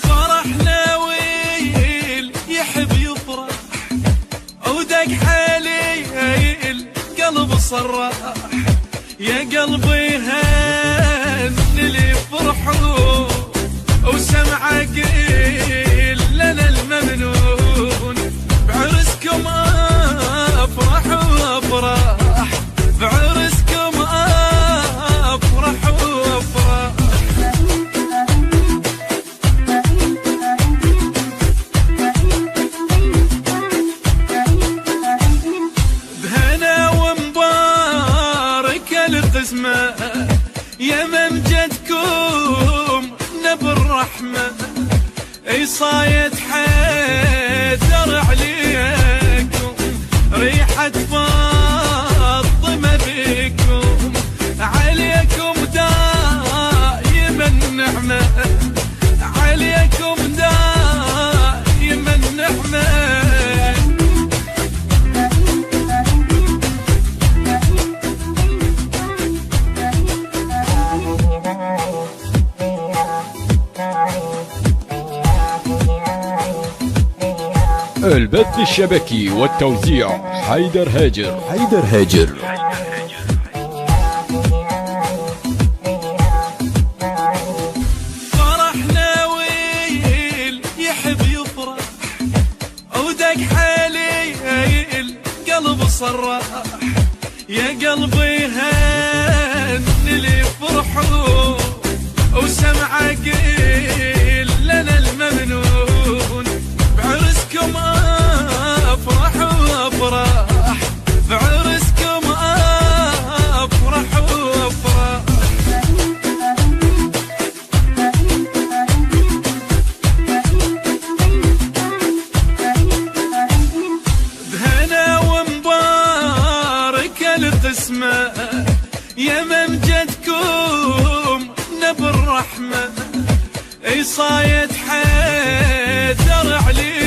فرحنا ويل يحب يفرح ودق حالي القلب صرح يا قلبي هان اللي فرحوا وسمع قيل لنا الممنون بعرسكم افرح وافرح بعرسكم افرح وافرح بهنا ومبارك القسمة يا من جدكم نبي الرحمة صايد حيدر عليكم ريحة فاطمة بكم عليكم دايما النعمة عليكم دايما النعمة البث الشبكي والتوزيع حيدر هاجر. فرحنا ويل يحب يفرح ودق حالي القلب صرح يا قلبي هان اللي فرحوا وسمع قيل لنا الممنون بعرسكم افرح وافرح بعرسكم افرح وافرح بهنا ومبارك القسمة يا من جدكم نبي الرحمة صايد حيدر عليكم